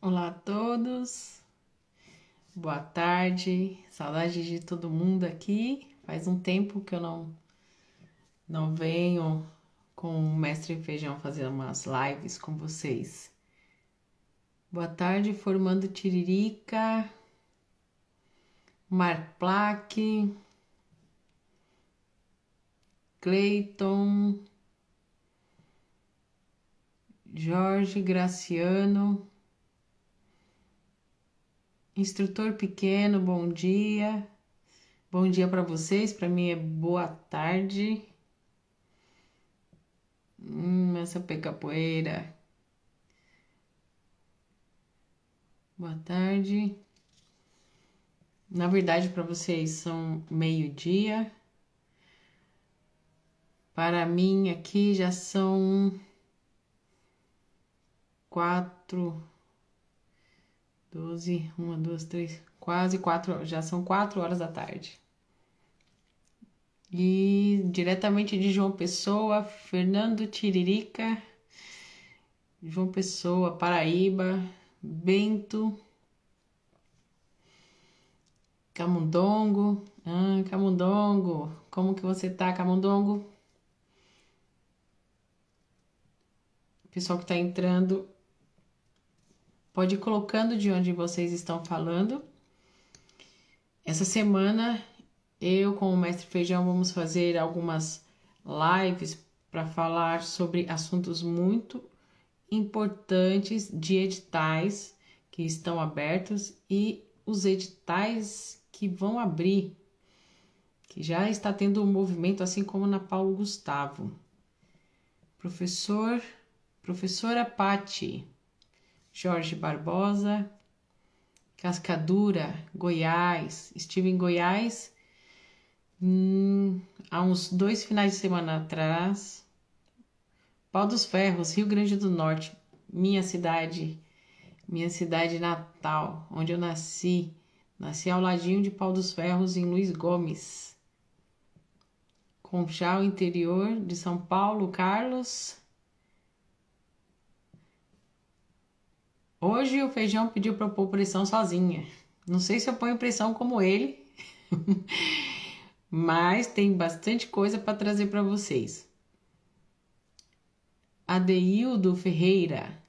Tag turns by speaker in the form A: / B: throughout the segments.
A: Olá a todos, boa tarde, saudade de todo mundo aqui. Faz um tempo que eu não venho com o Mestre Feijão fazer umas lives com vocês. Boa tarde, formando Tiririca, Marplaque, Cleiton, Jorge Graciano, instrutor pequeno, bom dia. Bom dia para vocês, para mim é boa tarde. Essa capoeira. Boa tarde. Na verdade, para vocês são meio-dia. Para mim aqui já são 12, 1, 2, 3, quase 4, já são 4 horas da tarde. E diretamente de João Pessoa, Fernando Tiririca, João Pessoa, Paraíba, Bento, Camundongo. Camundongo, como que você tá, Camundongo? Pessoal que tá entrando, pode ir colocando de onde vocês estão falando. Essa semana, eu com o Mestre Feijão vamos fazer algumas lives para falar sobre assuntos muito importantes de editais que estão abertos e os editais que vão abrir, que já está tendo um movimento, assim como na Paulo Gustavo. Professora Pati, Jorge Barbosa, Cascadura, Goiás. Estive em Goiás há uns 2 finais de semana atrás. Pau dos Ferros, Rio Grande do Norte, minha cidade natal, onde eu nasci. Nasci ao ladinho de Pau dos Ferros, em Luiz Gomes. Conchal, interior de São Paulo, Carlos. Hoje o Feijão pediu para eu pôr pressão sozinha. Não sei se eu ponho pressão como ele, mas tem bastante coisa para trazer para vocês. Adeildo Ferreira.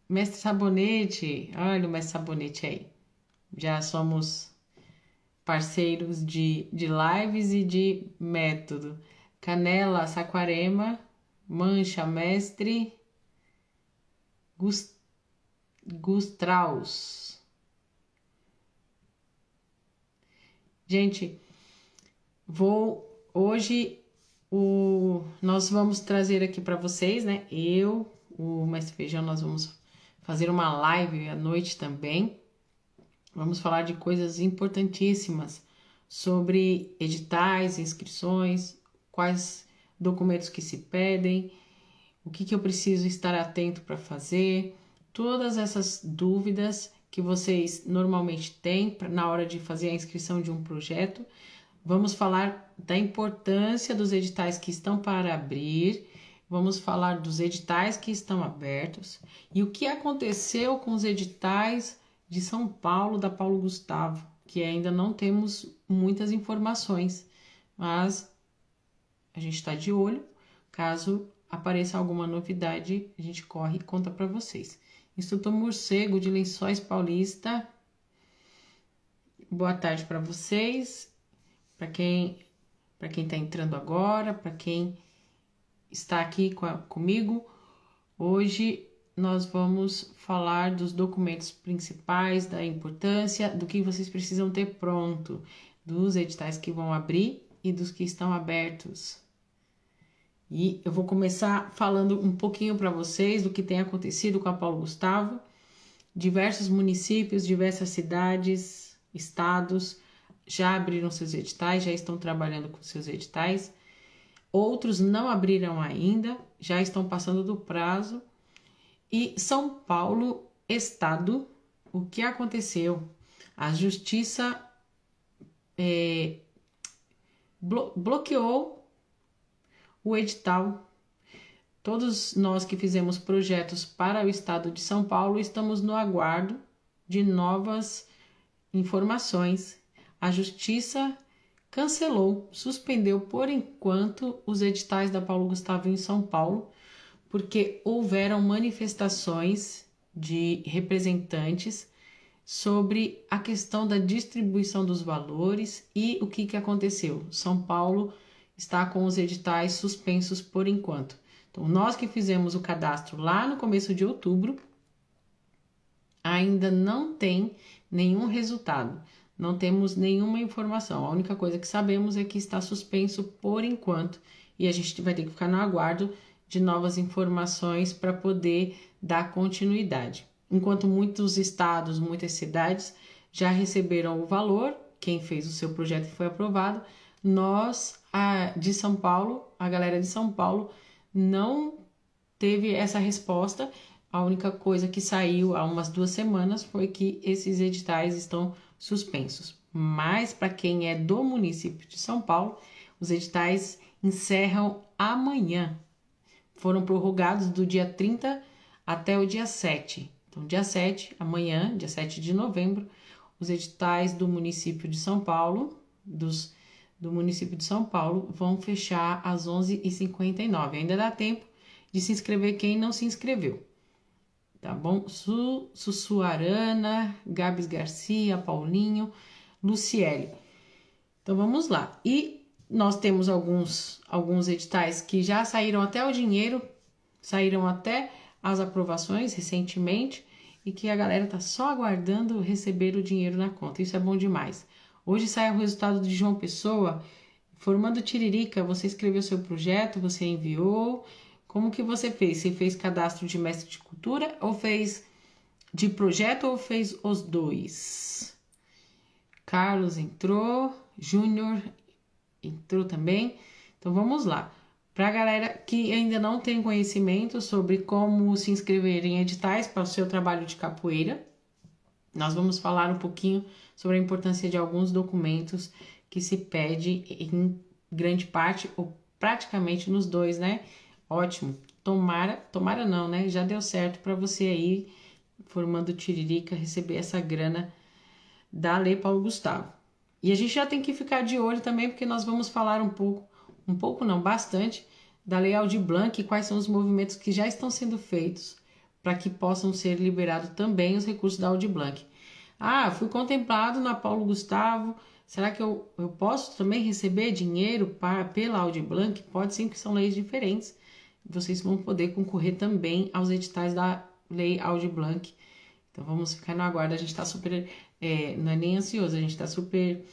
A: Mestre Sabonete, olha o Mestre Sabonete aí. Já somos parceiros de lives e de método. Canela, Saquarema, Mancha, Mestre, Gustraus. Gente, hoje nós vamos trazer aqui para vocês, né? O Mestre Feijão, nós vamos fazer uma live à noite também. Vamos falar de coisas importantíssimas sobre editais, inscrições, quais documentos que se pedem, o que eu preciso estar atento para fazer, todas essas dúvidas que vocês normalmente têm na hora de fazer a inscrição de um projeto. Vamos falar da importância dos editais que estão para abrir, vamos falar dos editais que estão abertos e o que aconteceu com os editais de São Paulo, da Paulo Gustavo, que ainda não temos muitas informações, mas a gente está de olho. Caso apareça alguma novidade, a gente corre e conta para vocês. Instrutor Morcego de Lençóis Paulista, boa tarde para vocês, para quem está entrando agora, para quem está aqui comigo. Hoje nós vamos falar dos documentos principais, da importância, do que vocês precisam ter pronto, dos editais que vão abrir e dos que estão abertos. E eu vou começar falando um pouquinho para vocês do que tem acontecido com a Paulo Gustavo. Diversos municípios, diversas cidades, estados já abriram seus editais, já estão trabalhando com seus editais. Outros não abriram ainda, já estão passando do prazo. E São Paulo, estado, o que aconteceu? A justiça bloqueou o edital Todos nós que fizemos projetos para o estado de São Paulo estamos no aguardo de novas informações. A Justiça cancelou, suspendeu por enquanto os editais da Paulo Gustavo em São Paulo, porque houveram manifestações de representantes sobre a questão da distribuição dos valores e o que aconteceu. São Paulo está com os editais suspensos por enquanto. Então, nós que fizemos o cadastro lá no começo de outubro, ainda não tem nenhum resultado, não temos nenhuma informação. A única coisa que sabemos é que está suspenso por enquanto e a gente vai ter que ficar no aguardo de novas informações para poder dar continuidade. Enquanto muitos estados, muitas cidades já receberam o valor, quem fez o seu projeto foi aprovado, nós, de São Paulo, a galera de São Paulo, não teve essa resposta. A única coisa que saiu há umas 2 semanas foi que esses editais estão suspensos. Mas para quem é do município de São Paulo, os editais encerram amanhã. Foram prorrogados do dia 30 até o dia 7. Então, dia 7, amanhã, dia 7 de novembro, os editais do município de São Paulo, do município de São Paulo, vão fechar às 11h59. Ainda dá tempo de se inscrever quem não se inscreveu. Tá bom? Sussuarana, Gabs Garcia, Paulinho, Luciele. Então, vamos lá. E nós temos alguns editais que já saíram até o dinheiro, saíram até as aprovações recentemente e que a galera tá só aguardando receber o dinheiro na conta. Isso é bom demais. Hoje sai o resultado de João Pessoa, formando Tiririca. Você escreveu seu projeto, você enviou. Como que você fez? Você fez cadastro de mestre de cultura ou fez de projeto ou fez os dois? Carlos entrou, Júnior entrou também. Então vamos lá. Para a galera que ainda não tem conhecimento sobre como se inscrever em editais para o seu trabalho de capoeira, nós vamos falar um pouquinho sobre a importância de alguns documentos que se pede em grande parte ou praticamente nos dois, né? Ótimo. Tomara não, né? Já deu certo para você aí, formando Tiririca, receber essa grana da Lei Paulo Gustavo. E a gente já tem que ficar de olho também, porque nós vamos falar bastante, da Lei Aldir Blanc e quais são os movimentos que já estão sendo feitos para que possam ser liberados também os recursos da Aldir Blanc. Fui contemplado na Paulo Gustavo, será que eu posso também receber dinheiro pela Aldir Blanc? Pode sim, que são leis diferentes. Vocês vão poder concorrer também aos editais da Lei Aldir Blanc. Então vamos ficar no aguardo, a gente está super, não é nem ansioso, a gente está super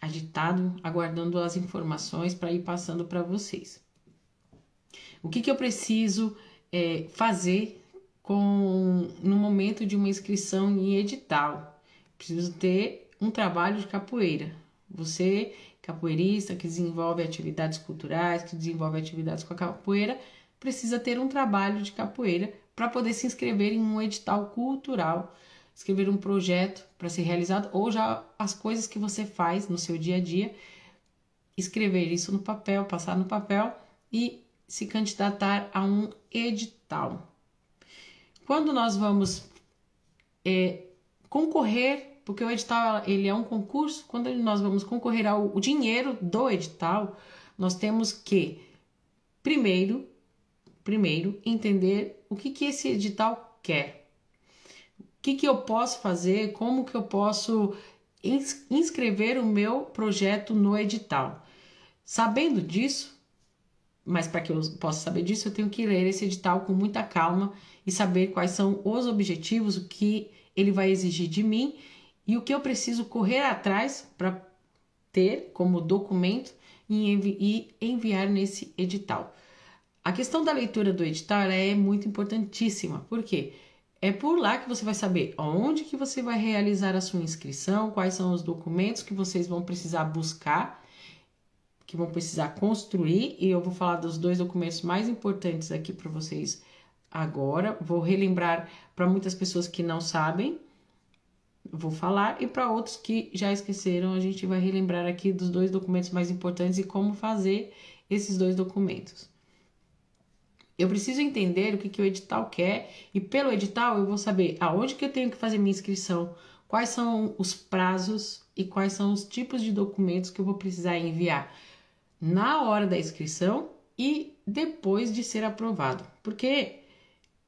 A: agitado, aguardando as informações para ir passando para vocês. O que eu preciso fazer no momento de uma inscrição em edital? Preciso ter um trabalho de capoeira. Você, capoeirista, que desenvolve atividades culturais, que desenvolve atividades com a capoeira, precisa ter um trabalho de capoeira para poder se inscrever em um edital cultural, escrever um projeto para ser realizado, ou já as coisas que você faz no seu dia a dia, escrever isso no papel, passar no papel e se candidatar a um edital. Quando nós vamos concorrer, porque o edital ele é um concurso, quando nós vamos concorrer ao dinheiro do edital, nós temos que primeiro entender o que esse edital quer. O que eu posso fazer, como que eu posso inscrever o meu projeto no edital. Sabendo disso, mas para que eu possa saber disso, eu tenho que ler esse edital com muita calma e saber quais são os objetivos, o que ele vai exigir de mim e o que eu preciso correr atrás para ter como documento e enviar nesse edital. A questão da leitura do edital é muito importantíssima, porque é por lá que você vai saber onde que você vai realizar a sua inscrição, quais são os documentos que vocês vão precisar buscar, que vão precisar construir, e eu vou falar dos 2 documentos mais importantes aqui para vocês agora. Vou relembrar para muitas pessoas que não sabem, vou falar, e para outros que já esqueceram, a gente vai relembrar aqui dos 2 documentos mais importantes e como fazer esses 2 documentos. Eu preciso entender o que o edital quer e pelo edital eu vou saber aonde que eu tenho que fazer minha inscrição, quais são os prazos e quais são os tipos de documentos que eu vou precisar enviar na hora da inscrição e depois de ser aprovado. Porque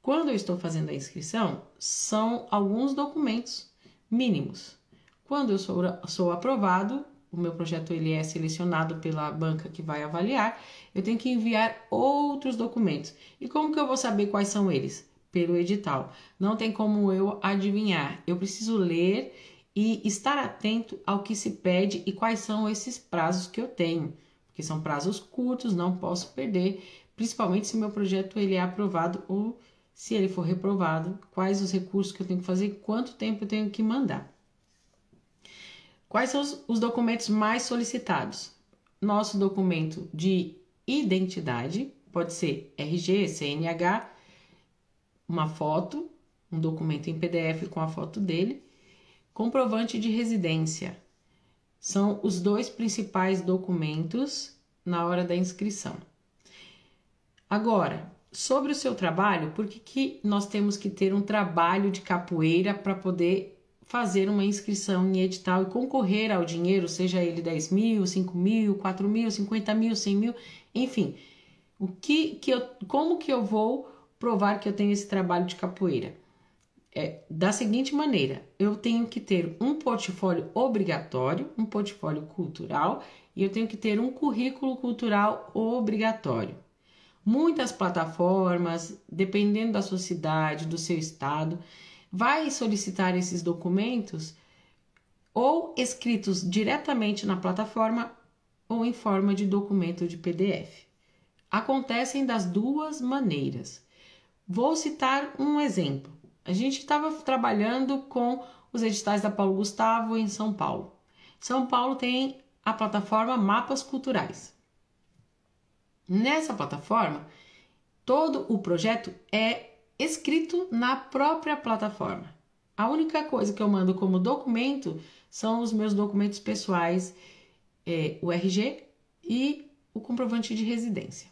A: quando eu estou fazendo a inscrição, são alguns documentos mínimos. Quando eu sou aprovado, o meu projeto ele é selecionado pela banca que vai avaliar, eu tenho que enviar outros documentos. E como que eu vou saber quais são eles? Pelo edital. Não tem como eu adivinhar. Eu preciso ler e estar atento ao que se pede e quais são esses prazos que eu tenho. Porque são prazos curtos, não posso perder, principalmente se meu projeto ele é aprovado ou se ele for reprovado, quais os recursos que eu tenho que fazer, quanto tempo eu tenho que mandar. Quais são os documentos mais solicitados? Nosso documento de identidade, pode ser RG, CNH, uma foto, um documento em PDF com a foto dele, comprovante de residência. São os dois principais documentos na hora da inscrição. Agora, sobre o seu trabalho, por que nós temos que ter um trabalho de capoeira para poder fazer uma inscrição em edital e concorrer ao dinheiro, seja ele 10 mil, 5 mil, 4 mil, 50 mil, 100 mil, enfim. Como que eu vou provar que eu tenho esse trabalho de capoeira? Da seguinte maneira, eu tenho que ter um portfólio obrigatório, um portfólio cultural, e eu tenho que ter um currículo cultural obrigatório. Muitas plataformas, dependendo da sua cidade, do seu estado, vai solicitar esses documentos ou escritos diretamente na plataforma ou em forma de documento de PDF. Acontecem das duas maneiras. Vou citar um exemplo. A gente estava trabalhando com os editais da Paulo Gustavo em São Paulo. São Paulo tem a plataforma Mapas Culturais. Nessa plataforma, todo o projeto é escrito na própria plataforma. A única coisa que eu mando como documento são os meus documentos pessoais, o RG e o comprovante de residência.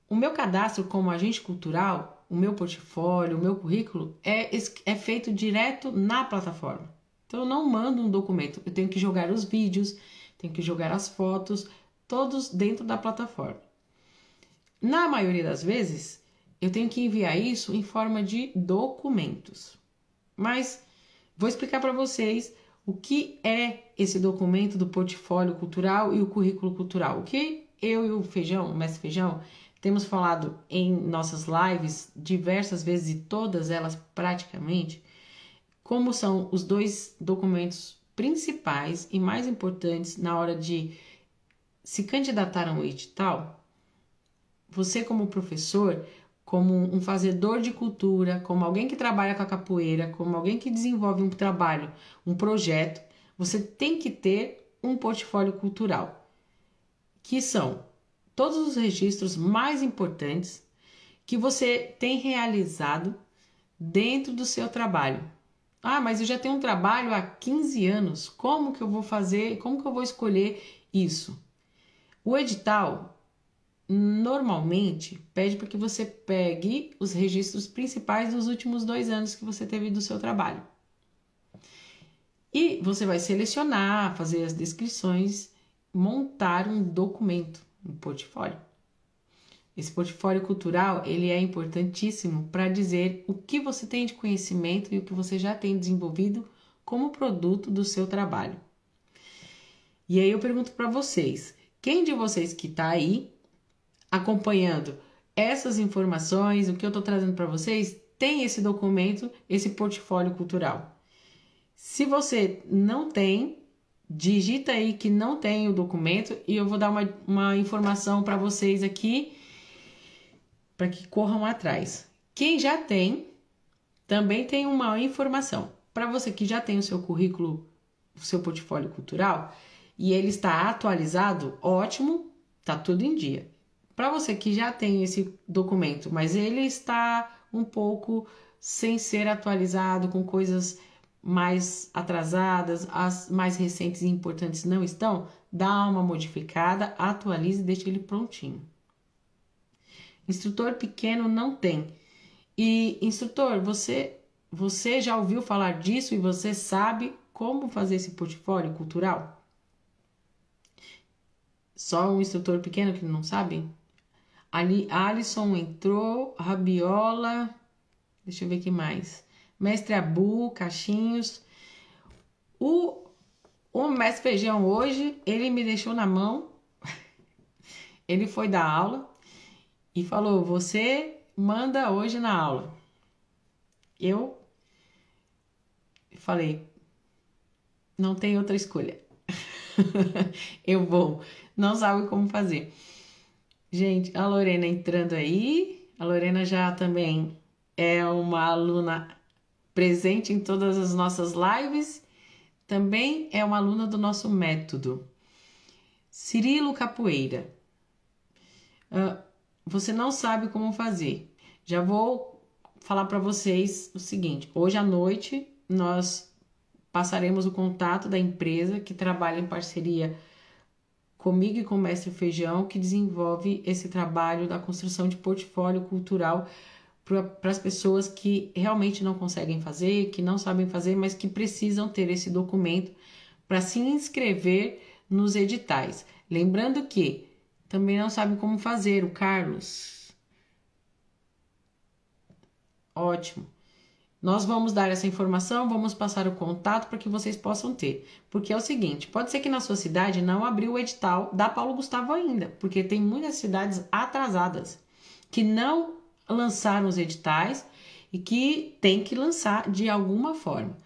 A: O meu cadastro como agente cultural, o meu portfólio, o meu currículo é feito direto na plataforma. Então eu não mando um documento, eu tenho que jogar os vídeos, tenho que jogar as fotos, todos dentro da plataforma. Na maioria das vezes, eu tenho que enviar isso em forma de documentos. Mas vou explicar para vocês o que é esse documento do portfólio cultural e o currículo cultural. O que eu e o Feijão, o Mestre Feijão, temos falado em nossas lives diversas vezes e todas elas praticamente, como são os dois documentos principais e mais importantes na hora de se candidatar a um edital. Você como professor, como um fazedor de cultura, como alguém que trabalha com a capoeira, como alguém que desenvolve um trabalho, um projeto, você tem que ter um portfólio cultural, que são todos os registros mais importantes que você tem realizado dentro do seu trabalho. Ah, mas eu já tenho um trabalho há 15 anos, como que eu vou fazer, como que eu vou escolher isso? O edital normalmente pede para que você pegue os registros principais dos últimos 2 anos que você teve do seu trabalho. E você vai selecionar, fazer as descrições, montar um documento, um portfólio. Esse portfólio cultural, ele é importantíssimo para dizer o que você tem de conhecimento e o que você já tem desenvolvido como produto do seu trabalho. E aí eu pergunto para vocês, quem de vocês que está aí acompanhando essas informações, o que eu estou trazendo para vocês, tem esse documento, esse portfólio cultural? Se você não tem, digita aí que não tem o documento e eu vou dar uma informação para vocês aqui para que corram atrás. Quem já tem, também tem uma informação. Para você que já tem o seu currículo, o seu portfólio cultural e ele está atualizado, ótimo, tá tudo em dia. Para você que já tem esse documento, mas ele está um pouco sem ser atualizado, com coisas mais atrasadas, as mais recentes e importantes não estão, dá uma modificada, atualize e deixe ele prontinho. Instrutor pequeno não tem. E instrutor, você já ouviu falar disso e você sabe como fazer esse portfólio cultural? Só um instrutor pequeno que não sabe? Ali, Alisson entrou, Rabiola, deixa eu ver aqui mais. Mestre Abu, Caixinhos. O mestre Feijão hoje, ele me deixou na mão. Ele foi dar aula e falou: você manda hoje na aula. Eu falei: não tem outra escolha. Eu vou. Não sabe como fazer. Gente, a Lorena entrando aí. A Lorena já também é uma aluna presente em todas as nossas lives. Também é uma aluna do nosso método. Cirilo Capoeira. Você não sabe como fazer. Já vou falar para vocês o seguinte: hoje à noite nós passaremos o contato da empresa que trabalha em parceria comigo e com o Mestre Feijão, que desenvolve esse trabalho da construção de portfólio cultural para as pessoas que realmente não conseguem fazer, que não sabem fazer, mas que precisam ter esse documento para se inscrever nos editais. Lembrando que também não sabe como fazer, o Carlos. Ótimo. Nós vamos dar essa informação, vamos passar o contato para que vocês possam ter. Porque é o seguinte, pode ser que na sua cidade não abriu o edital da Paulo Gustavo ainda, porque tem muitas cidades atrasadas que não lançaram os editais e que tem que lançar de alguma forma.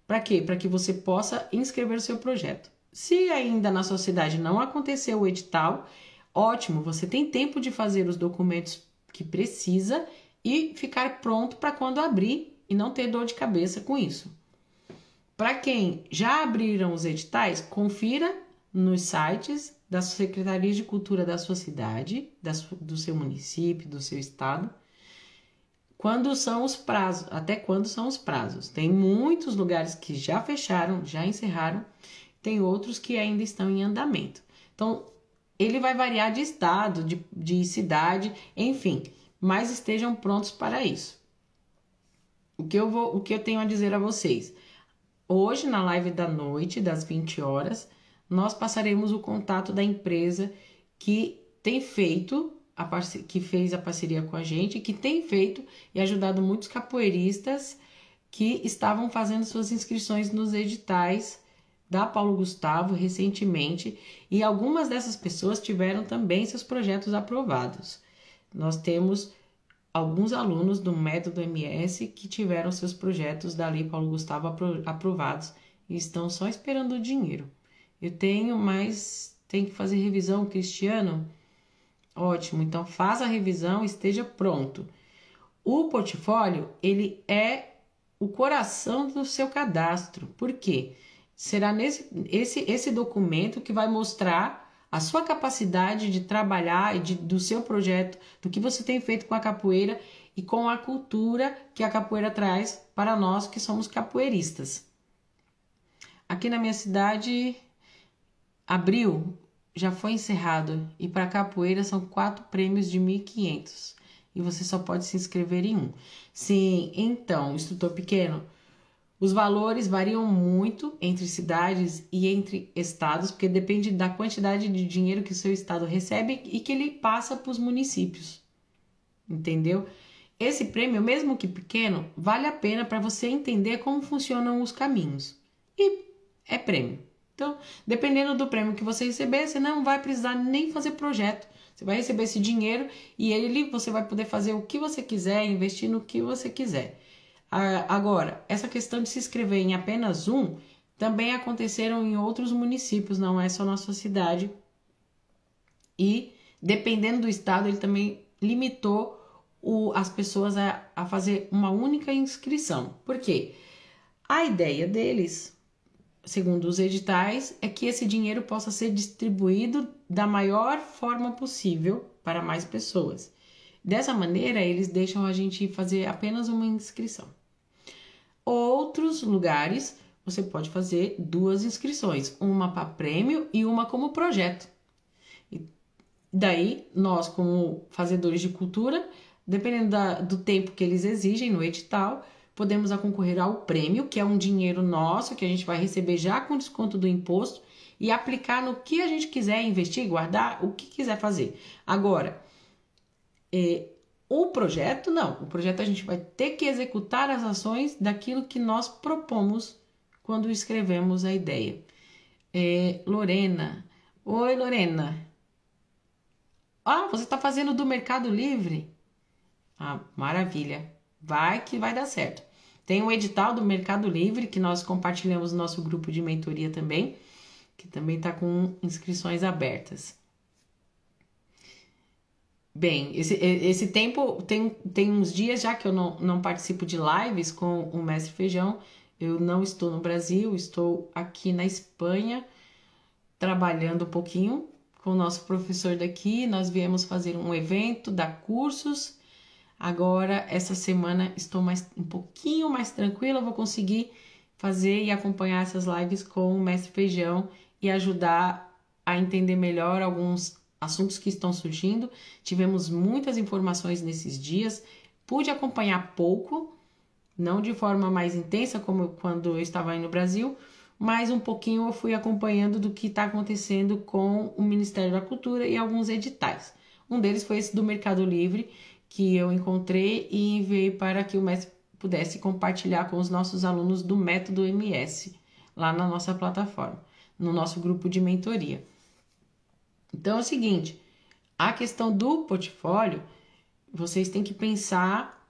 A: Para quê? Para que você possa inscrever o seu projeto. Se ainda na sua cidade não aconteceu o edital, ótimo, você tem tempo de fazer os documentos que precisa e ficar pronto para quando abrir e não ter dor de cabeça com isso. Para quem já abriram os editais, confira nos sites das secretarias de cultura da sua cidade, do seu município, do seu estado, quando são os prazos, até quando são os prazos. Tem muitos lugares que já fecharam, já encerraram, tem outros que ainda estão em andamento. Então, ele vai variar de estado, de cidade, enfim, mas estejam prontos para isso. O que eu tenho a dizer a vocês? Hoje, na live da noite, das 20 horas, nós passaremos o contato da empresa que tem feito, que fez a parceria com a gente, que tem feito e ajudado muitos capoeiristas que estavam fazendo suas inscrições nos editais da Paulo Gustavo recentemente, e algumas dessas pessoas tiveram também seus projetos aprovados. Nós temos alguns alunos do método MS que tiveram seus projetos da Lei Paulo Gustavo aprovados e estão só esperando o dinheiro. Eu tenho, mas tem que fazer revisão, Cristiano? Ótimo, então faça a revisão, esteja pronto. O portfólio, ele é o coração do seu cadastro. Por quê? Será esse documento que vai mostrar a sua capacidade de trabalhar e do seu projeto, do que você tem feito com a capoeira e com a cultura que a capoeira traz para nós que somos capoeiristas. Aqui na minha cidade, abril já foi encerrado e para capoeira são 4 prêmios de 1.500 e você só pode se inscrever em um. Sim, então, instrutor pequeno, os valores variam muito entre cidades e entre estados, porque depende da quantidade de dinheiro que o seu estado recebe e que ele passa para os municípios. Entendeu? Esse prêmio, mesmo que pequeno, vale a pena para você entender como funcionam os caminhos. E é prêmio. Então, dependendo do prêmio que você receber, você não vai precisar nem fazer projeto. Você vai receber esse dinheiro e você vai poder fazer o que você quiser, investir no que você quiser. Agora, essa questão de se inscrever em apenas um também aconteceram em outros municípios, não é só na sua cidade. E, dependendo do estado, ele também limitou as pessoas a fazer uma única inscrição. Por quê? A ideia deles, segundo os editais, é que esse dinheiro possa ser distribuído da maior forma possível para mais pessoas. Dessa maneira, eles deixam a gente fazer apenas uma inscrição. Outros lugares, você pode fazer 2 inscrições, uma para prêmio e uma como projeto. Daí, nós, como fazedores de cultura, dependendo do tempo que eles exigem no edital, podemos concorrer ao prêmio, que é um dinheiro nosso, que a gente vai receber já com desconto do imposto e aplicar no que a gente quiser investir, guardar, o que quiser fazer. Agora, o projeto, não. O projeto a gente vai ter que executar as ações daquilo que nós propomos quando escrevemos a ideia. Lorena. Oi, Lorena. Ah, você está fazendo do Mercado Livre? Ah, maravilha. Vai que vai dar certo. Tem o edital do Mercado Livre que nós compartilhamos no nosso grupo de mentoria também, que também está com inscrições abertas. Bem, esse tempo tem uns dias já que eu não participo de lives com o Mestre Feijão. Eu não estou no Brasil, estou aqui na Espanha trabalhando um pouquinho com o nosso professor daqui. Nós viemos fazer um evento, dar cursos. Agora, essa semana, estou um pouquinho mais tranquila, vou conseguir fazer e acompanhar essas lives com o Mestre Feijão e ajudar a entender melhor alguns assuntos que estão surgindo. Tivemos muitas informações nesses dias, pude acompanhar pouco, não de forma mais intensa como quando eu estava aí no Brasil, mas um pouquinho eu fui acompanhando do que está acontecendo com o Ministério da Cultura e alguns editais. Um deles foi esse do Mercado Livre, que eu encontrei e enviei para que o mestre pudesse compartilhar com os nossos alunos do Método MS, lá na nossa plataforma, no nosso grupo de mentoria. Então é o seguinte, a questão do portfólio, vocês têm que pensar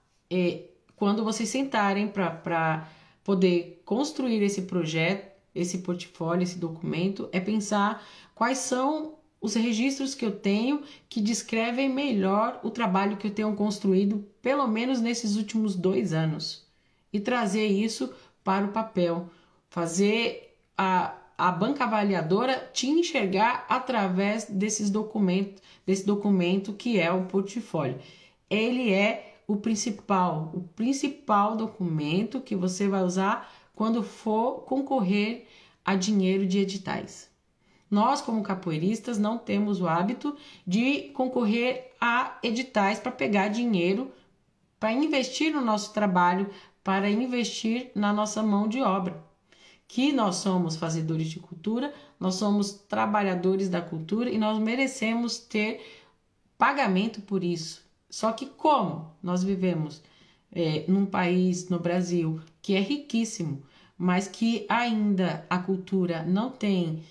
A: quando vocês sentarem para poder construir esse projeto, esse portfólio, esse documento, é pensar quais são os registros que eu tenho que descrevem melhor o trabalho que eu tenho construído, pelo menos nesses últimos 2 anos, e trazer isso para o papel, fazer a banca avaliadora te enxergar através desse documento que é o portfólio. Ele é o principal documento que você vai usar quando for concorrer a dinheiro de editais. Nós, como capoeiristas, não temos o hábito de concorrer a editais para pegar dinheiro, para investir no nosso trabalho, para investir na nossa mão de obra. Que nós somos fazedores de cultura, nós somos trabalhadores da cultura e nós merecemos ter pagamento por isso. Só que como nós vivemos num país, no Brasil, que é riquíssimo, mas que ainda a cultura não tem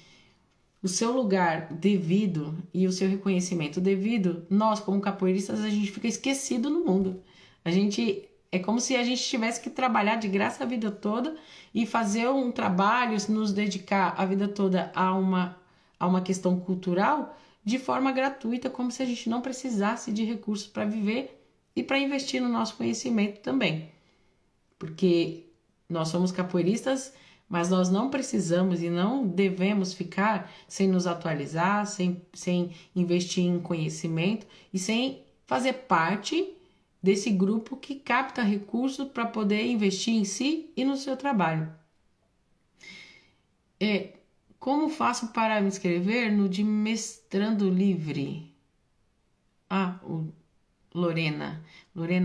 A: o seu lugar devido e o seu reconhecimento devido, nós, como capoeiristas, a gente fica esquecido no mundo. É como se a gente tivesse que trabalhar de graça a vida toda e fazer um trabalho, nos dedicar a vida toda a uma questão cultural de forma gratuita, como se a gente não precisasse de recursos para viver e para investir no nosso conhecimento também. Porque nós somos capoeiristas, mas nós não precisamos e não devemos ficar sem nos atualizar, sem investir em conhecimento e sem fazer parte desse grupo que capta recursos para poder investir em si e no seu trabalho. Como faço para me inscrever no de Mestrando Livre? Lorena,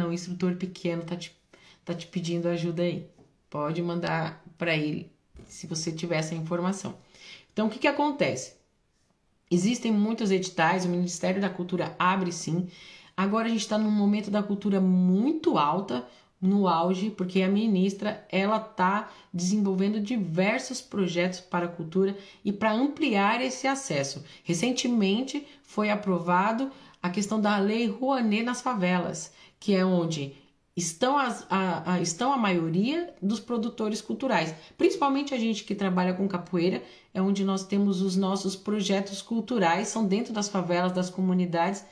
A: o instrutor pequeno tá te pedindo ajuda aí. Pode mandar para ele, se você tiver essa informação. Então, o que acontece? Existem muitos editais, o Ministério da Cultura abre sim. Agora a gente está num momento da cultura muito alta, no auge, porque a ministra ela está desenvolvendo diversos projetos para a cultura e para ampliar esse acesso. Recentemente foi aprovado a questão da Lei Rouanet nas favelas, que é onde estão a maioria dos produtores culturais, principalmente a gente que trabalha com capoeira, é onde nós temos os nossos projetos culturais, são dentro das favelas, das comunidades,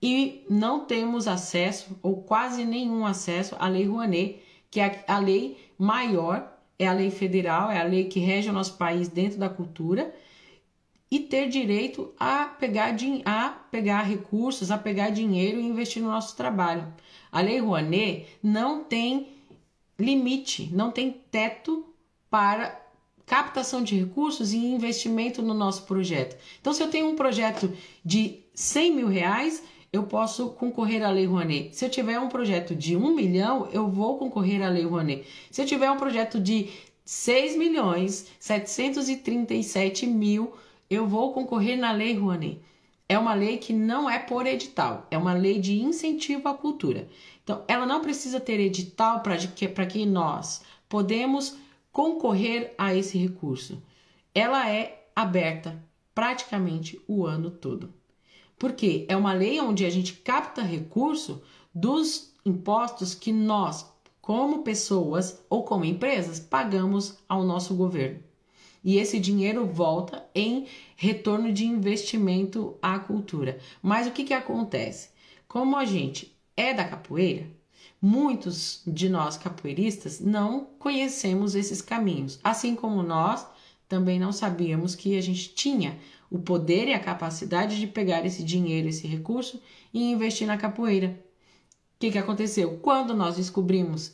A: e não temos acesso, ou quase nenhum acesso, à Lei Rouanet, que é a lei maior, é a lei federal, é a lei que rege o nosso país dentro da cultura, e ter direito a pegar recursos, a pegar dinheiro e investir no nosso trabalho. A Lei Rouanet não tem limite, não tem teto para captação de recursos e investimento no nosso projeto. Então, se eu tenho um projeto de 100 mil reais, eu posso concorrer à Lei Rouanet. Se eu tiver um projeto de 1 milhão, eu vou concorrer à Lei Rouanet. Se eu tiver um projeto de 6 milhões 737 mil, eu vou concorrer na Lei Rouanet. É uma lei que não é por edital, é uma lei de incentivo à cultura. Então, ela não precisa ter edital para que nós podemos concorrer a esse recurso. Ela é aberta praticamente o ano todo. Porque é uma lei onde a gente capta recurso dos impostos que nós, como pessoas ou como empresas, pagamos ao nosso governo. E esse dinheiro volta em retorno de investimento à cultura. Mas o que acontece? Como a gente é da capoeira, muitos de nós capoeiristas não conhecemos esses caminhos. Assim como nós também não sabíamos que a gente tinha o poder e a capacidade de pegar esse dinheiro, esse recurso e investir na capoeira. O que aconteceu? Quando nós descobrimos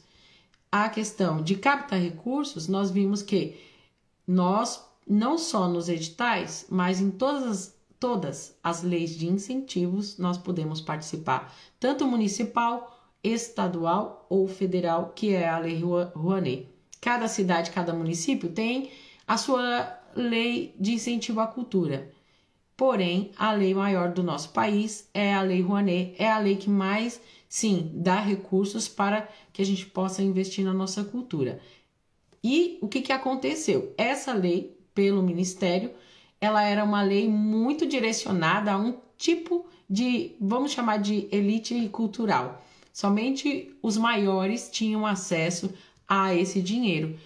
A: a questão de captar recursos, nós vimos que nós, não só nos editais, mas em todas as leis de incentivos, nós podemos participar, tanto municipal, estadual ou federal, que é a Lei Rouanet. Cada cidade, cada município tem a sua lei de incentivo à cultura. Porém, a lei maior do nosso país é a Lei Rouanet, é a lei que mais, sim, dá recursos para que a gente possa investir na nossa cultura. E o que aconteceu? Essa lei, pelo Ministério, ela era uma lei muito direcionada a um tipo de, vamos chamar de elite cultural. Somente os maiores tinham acesso a esse dinheiro.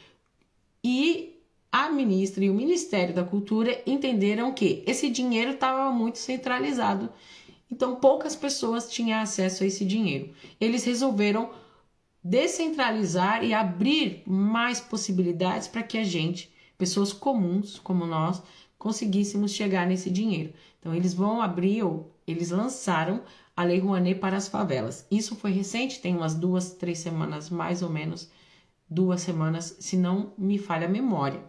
A: E a ministra e o Ministério da Cultura entenderam que esse dinheiro estava muito centralizado. Então, poucas pessoas tinham acesso a esse dinheiro. Eles resolveram descentralizar e abrir mais possibilidades para que a gente, pessoas comuns como nós, conseguíssemos chegar nesse dinheiro. Então, eles vão abrir, ou eles lançaram a Lei Rouanet para as favelas. Isso foi recente, tem umas 2, 3 semanas, mais ou menos 2 semanas, se não me falha a memória.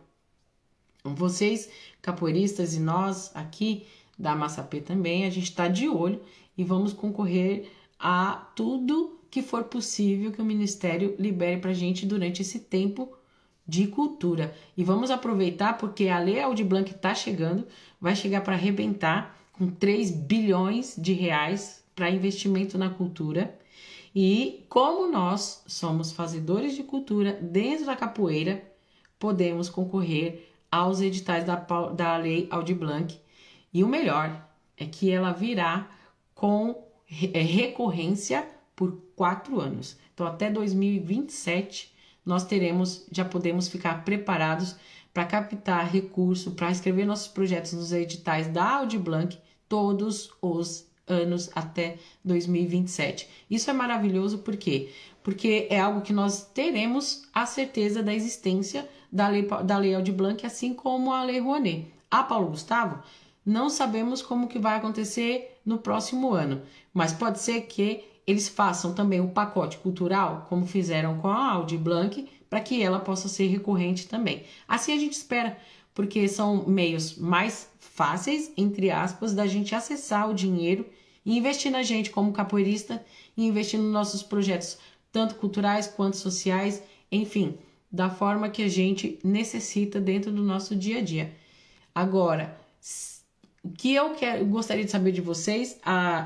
A: Vocês, capoeiristas, e nós aqui da Massapê também, a gente está de olho e vamos concorrer a tudo que for possível que o Ministério libere para a gente durante esse tempo de cultura. E vamos aproveitar porque a Lei Aldir Blanc está chegando, vai chegar para arrebentar com 3 bilhões de reais para investimento na cultura. E como nós somos fazedores de cultura dentro da capoeira, podemos concorrer aos editais da Lei Aldir Blanc. E o melhor é que ela virá com recorrência por 4 anos. Então, até 2027, nós já podemos ficar preparados para captar recurso, para escrever nossos projetos nos editais da Aldir Blanc todos os anos até 2027. Isso é maravilhoso, por quê? Porque é algo que nós teremos a certeza da existência da Lei Aldir Blanc, assim como a Lei Rouanet. A Paulo Gustavo, não sabemos como que vai acontecer no próximo ano, mas pode ser que eles façam também o pacote cultural, como fizeram com a Aldir Blanc, para que ela possa ser recorrente também. Assim a gente espera, porque são meios mais fáceis, entre aspas, da gente acessar o dinheiro e investir na gente como capoeirista e investir nos nossos projetos, tanto culturais quanto sociais, enfim, da forma que a gente necessita dentro do nosso dia a dia. Agora, o que eu gostaria de saber de vocês,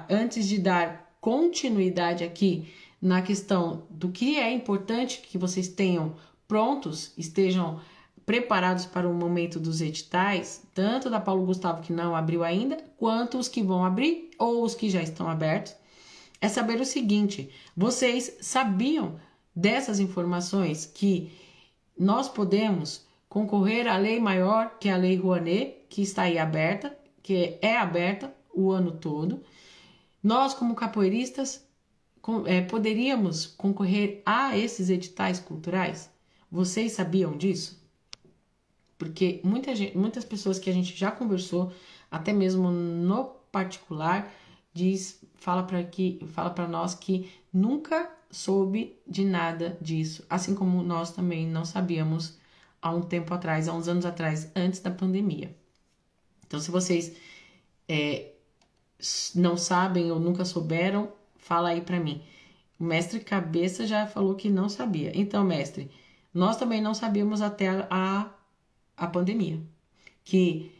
A: antes de dar continuidade aqui na questão do que é importante que vocês tenham prontos, estejam preparados para o momento dos editais, tanto da Paulo Gustavo que não abriu ainda, quanto os que vão abrir ou os que já estão abertos, é saber o seguinte: vocês sabiam dessas informações que nós podemos concorrer à lei maior, que é a Lei Rouanet, que está aí aberta, que é aberta o ano todo. Nós, como capoeiristas, poderíamos concorrer a esses editais culturais? Vocês sabiam disso? Porque muitas pessoas que a gente já conversou, até mesmo no particular, fala para nós que nunca soube de nada disso, assim como nós também não sabíamos há um tempo atrás, há uns anos atrás, antes da pandemia. Então, se vocês não sabem ou nunca souberam, fala aí para mim. O mestre Cabeça já falou que não sabia. Então, mestre, nós também não sabíamos até a pandemia. Que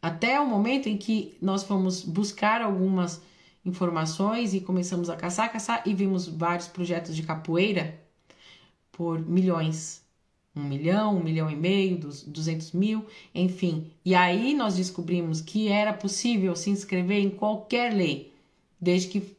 A: até o momento em que nós fomos buscar algumas informações e começamos a caçar e vimos vários projetos de capoeira por milhões. 1 milhão, 1,5 milhão, 200 mil, enfim. E aí nós descobrimos que era possível se inscrever em qualquer lei, desde que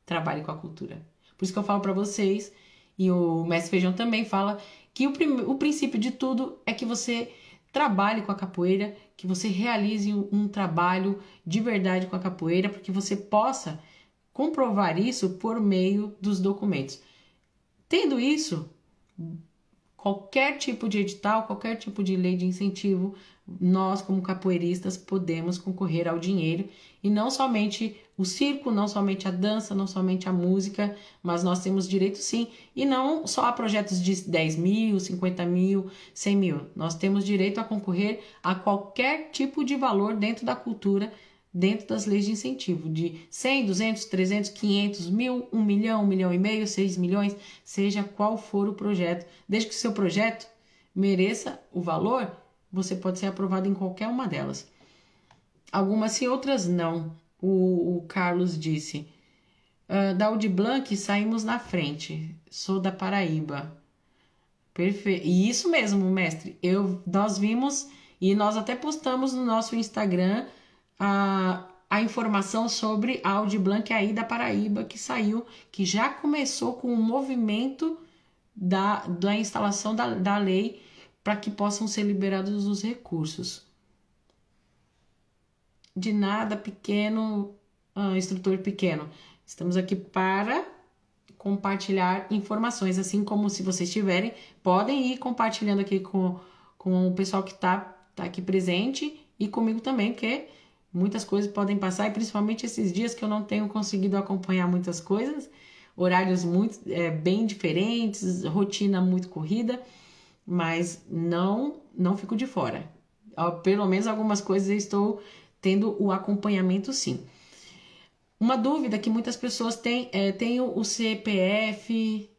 A: trabalhe com a cultura. Por isso que eu falo para vocês, e o Mestre Feijão também fala, que o princípio de tudo é que você trabalhe com a capoeira, que você realize um trabalho de verdade com a capoeira, para que você possa comprovar isso por meio dos documentos. Tendo isso, qualquer tipo de edital, qualquer tipo de lei de incentivo, nós como capoeiristas podemos concorrer ao dinheiro, e não somente o circo, não somente a dança, não somente a música, mas nós temos direito sim, e não só a projetos de 10 mil, 50 mil, 100 mil, nós temos direito a concorrer a qualquer tipo de valor dentro da cultura, dentro das leis de incentivo, de 100, 200, 300, 500, 1.000, 1 milhão, 1,5 milhão, 6 milhões, seja qual for o projeto. Desde que o seu projeto mereça o valor, você pode ser aprovado em qualquer uma delas. Algumas sim, outras não. O Carlos disse, da Audi Blanc saímos na frente, sou da Paraíba. Perfeito. E isso mesmo, mestre. Nós vimos e nós até postamos no nosso Instagram a informação sobre a Audi Blanc aí da Paraíba, que saiu, que já começou com o movimento da instalação da lei para que possam ser liberados os recursos. De nada, pequeno, instrutor pequeno. Estamos aqui para compartilhar informações, assim como se vocês tiverem, podem ir compartilhando aqui com o pessoal que está aqui presente e comigo também, porque muitas coisas podem passar, e principalmente esses dias que eu não tenho conseguido acompanhar muitas coisas, horários bem diferentes, rotina muito corrida, mas não fico de fora. Pelo menos algumas coisas eu estou tendo o acompanhamento sim. Uma dúvida que muitas pessoas têm tem o CPF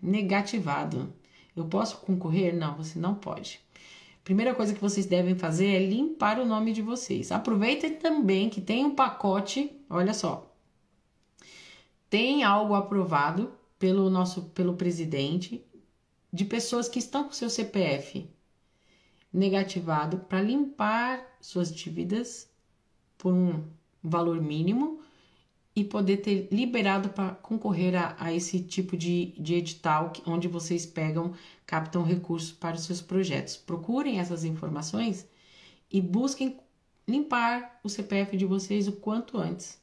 A: negativado. Eu posso concorrer? Não, você não pode. Primeira coisa que vocês devem fazer é limpar o nome de vocês. Aproveitem também que tem um pacote, olha só. Tem algo aprovado pelo presidente de pessoas que estão com seu CPF negativado para limpar suas dívidas por um valor mínimo e poder ter liberado para concorrer a esse tipo de edital onde vocês captam recursos para os seus projetos. Procurem essas informações e busquem limpar o CPF de vocês o quanto antes.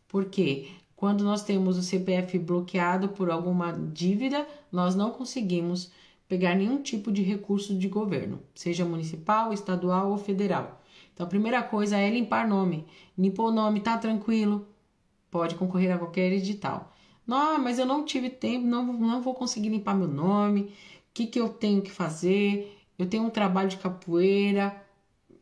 A: Porque quando nós temos o CPF bloqueado por alguma dívida, nós não conseguimos pegar nenhum tipo de recurso de governo, seja municipal, estadual ou federal. Então, a primeira coisa é limpar nome. Limpou o nome, tá tranquilo, pode concorrer a qualquer edital. Não, mas eu não tive tempo, não vou conseguir limpar meu nome. O que eu tenho que fazer? Eu tenho um trabalho de capoeira.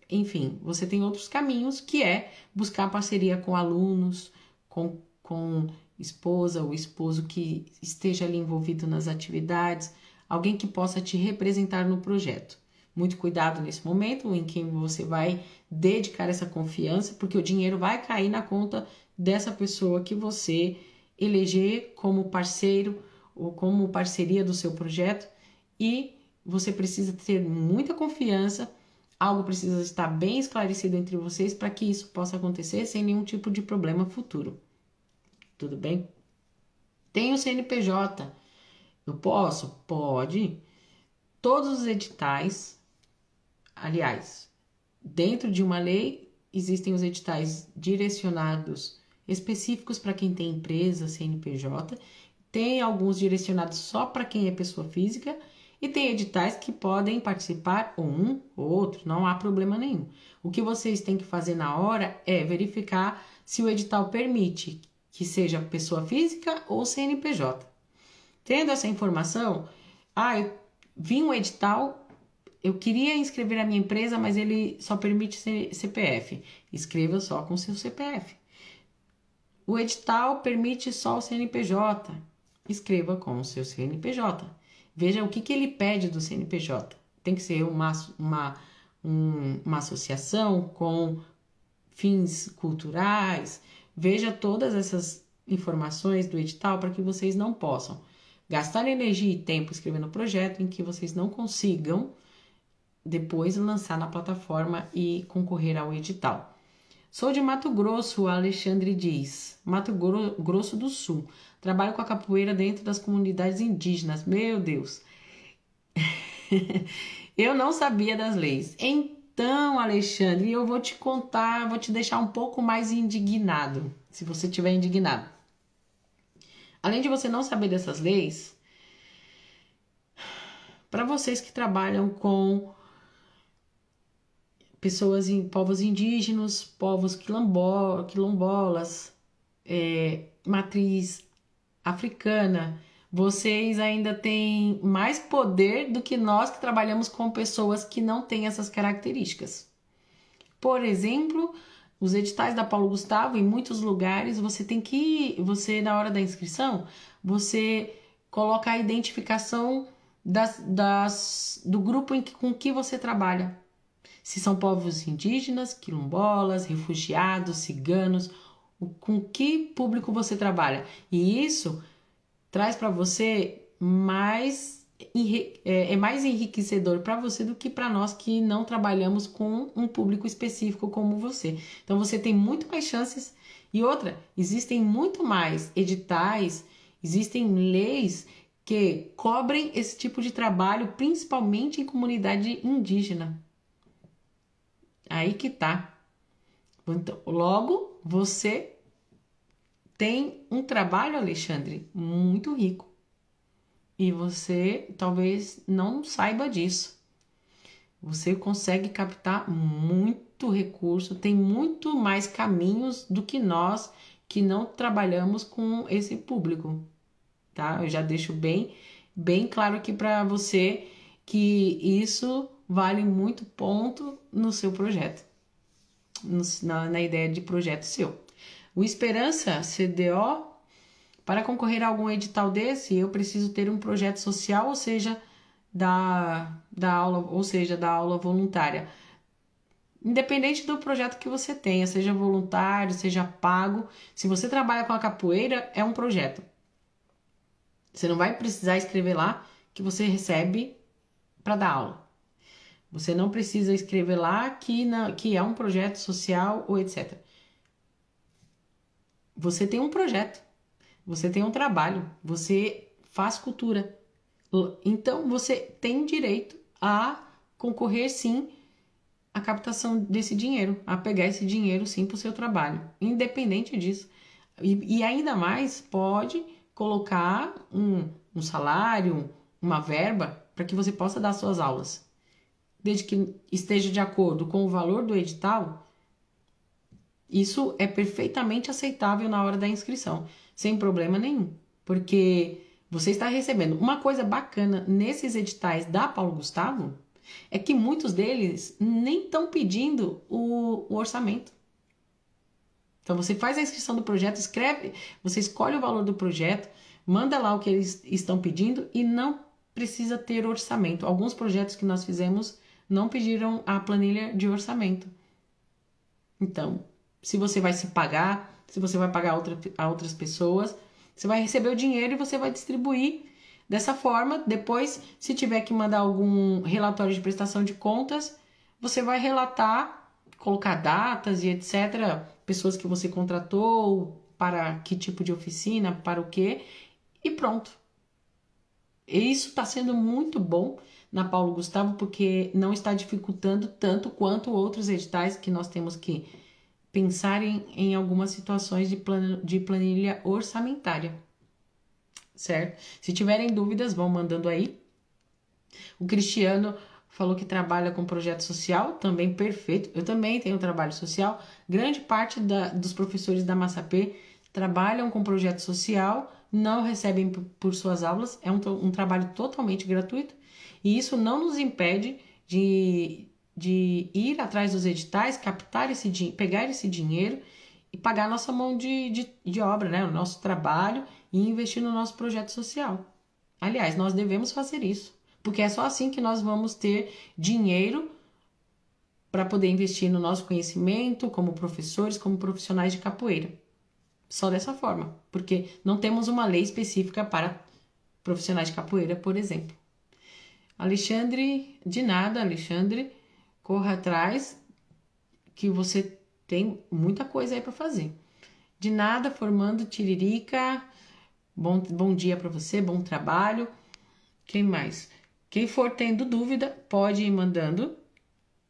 A: Enfim, você tem outros caminhos, que é buscar parceria com alunos, com esposa ou esposo que esteja ali envolvido nas atividades, alguém que possa te representar no projeto. Muito cuidado nesse momento em que você vai dedicar essa confiança, porque o dinheiro vai cair na conta dessa pessoa que você eleger como parceiro ou como parceria do seu projeto, e você precisa ter muita confiança, algo precisa estar bem esclarecido entre vocês para que isso possa acontecer sem nenhum tipo de problema futuro. Tudo bem? Tem o CNPJ. Eu posso? Pode. Todos os editais, aliás, dentro de uma lei, existem os editais direcionados específicos para quem tem empresa, CNPJ, tem alguns direcionados só para quem é pessoa física, e tem editais que podem participar ou um ou outro, não há problema nenhum. O que vocês têm que fazer na hora é verificar se o edital permite que seja pessoa física ou CNPJ. Tendo essa informação, vinha um edital, eu queria inscrever a minha empresa, mas ele só permite CPF. Escreva só com seu CPF. O edital permite só o CNPJ. Escreva com o seu CNPJ. Veja o que ele pede do CNPJ. Tem que ser uma associação com fins culturais. Veja todas essas informações do edital para que vocês não possam gastar energia e tempo escrevendo projeto em que vocês não consigam depois lançar na plataforma e concorrer ao edital. Sou de Mato Grosso, o Alexandre diz. Mato Grosso do Sul. Trabalho com a capoeira dentro das comunidades indígenas. Meu Deus. Eu não sabia das leis. Então, Alexandre, eu vou te contar, vou te deixar um pouco mais indignado, se você estiver indignado. Além de você não saber dessas leis, para vocês que trabalham com pessoas em povos indígenas, povos quilombolas, matriz africana, vocês ainda têm mais poder do que nós que trabalhamos com pessoas que não têm essas características. Por exemplo, os editais da Paulo Gustavo, em muitos lugares, você na hora da inscrição, você coloca a identificação do grupo com que você trabalha. Se são povos indígenas, quilombolas, refugiados, ciganos, com que público você trabalha. E isso traz para você mais enriquecedor para você do que para nós que não trabalhamos com um público específico como você. Então você tem muito mais chances. E outra, existem muito mais editais, existem leis que cobrem esse tipo de trabalho, principalmente em comunidade indígena. Aí que tá. Então, logo, você tem um trabalho, Alexandre, muito rico. E você talvez não saiba disso. Você consegue captar muito recurso, tem muito mais caminhos do que nós que não trabalhamos com esse público, tá? Eu já deixo bem claro aqui para você que isso vale muito ponto no seu projeto, na ideia de projeto seu. O Esperança CDO, para concorrer a algum edital desse, eu preciso ter um projeto social, ou seja, da aula voluntária. Independente do projeto que você tenha, seja voluntário, seja pago, se você trabalha com a capoeira, é um projeto. Você não vai precisar escrever lá que você recebe para dar aula. Você não precisa escrever lá que é um projeto social ou etc. Você tem um projeto, você tem um trabalho, você faz cultura. Então, você tem direito a concorrer, sim, à captação desse dinheiro, a pegar esse dinheiro, sim, para o seu trabalho, independente disso. E ainda mais, pode colocar um salário, uma verba, para que você possa dar suas aulas. Desde que esteja de acordo com o valor do edital, isso é perfeitamente aceitável na hora da inscrição, sem problema nenhum, porque você está recebendo. Uma coisa bacana nesses editais da Paulo Gustavo é que muitos deles nem estão pedindo o orçamento. Então você faz a inscrição do projeto, você escolhe o valor do projeto, manda lá o que eles estão pedindo e não precisa ter orçamento. Alguns projetos que nós fizemos não pediram a planilha de orçamento. Então, se você vai se pagar, se você vai pagar a outras pessoas, você vai receber o dinheiro e você vai distribuir dessa forma. Depois, se tiver que mandar algum relatório de prestação de contas, você vai relatar, colocar datas e etc. Pessoas que você contratou, para que tipo de oficina, para o quê, e pronto. E isso está sendo muito bom na Paulo Gustavo, porque não está dificultando tanto quanto outros editais que nós temos que pensar em algumas situações de planilha orçamentária, certo? Se tiverem dúvidas, vão mandando aí. O Cristiano falou que trabalha com projeto social, também perfeito. Eu também tenho trabalho social. Grande parte dos professores da Massapê trabalham com projeto social, não recebem por suas aulas, é um trabalho totalmente gratuito, e isso não nos impede de ir atrás dos editais, captar pegar esse dinheiro e pagar a nossa mão de obra, né? O nosso trabalho e investir no nosso projeto social. Aliás, nós devemos fazer isso, porque é só assim que nós vamos ter dinheiro para poder investir no nosso conhecimento como professores, como profissionais de capoeira. Só dessa forma, porque não temos uma lei específica para profissionais de capoeira, por exemplo. Alexandre, de nada, Alexandre, corra atrás que você tem muita coisa aí para fazer. De nada, formando Tiririca. Bom dia para você, bom trabalho. Quem mais? Quem for tendo dúvida, pode ir mandando.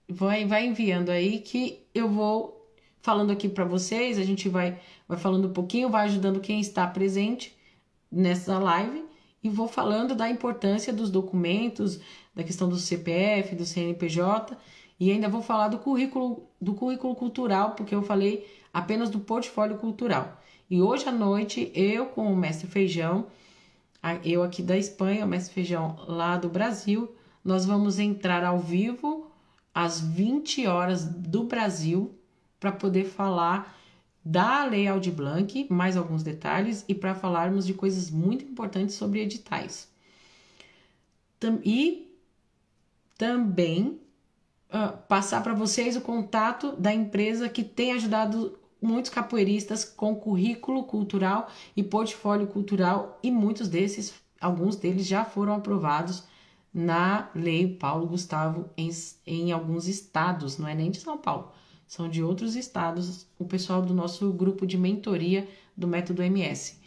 A: Vai enviando aí que eu vou falando aqui para vocês. A gente vai falando um pouquinho, vai ajudando quem está presente nessa live e vou falando da importância dos documentos, da questão do CPF, do CNPJ e ainda vou falar do currículo cultural, porque eu falei apenas do portfólio cultural. E hoje à noite, eu com o Mestre Feijão, eu aqui da Espanha, o Mestre Feijão lá do Brasil, nós vamos entrar ao vivo às 20 horas do Brasil para poder falar da Lei Aldir Blanc, mais alguns detalhes, e para falarmos de coisas muito importantes sobre editais. E também passar para vocês o contato da empresa que tem ajudado muitos capoeiristas com currículo cultural e portfólio cultural, e alguns deles já foram aprovados na Lei Paulo Gustavo em alguns estados, não é nem de São Paulo, são de outros estados, o pessoal do nosso grupo de mentoria do Método MS.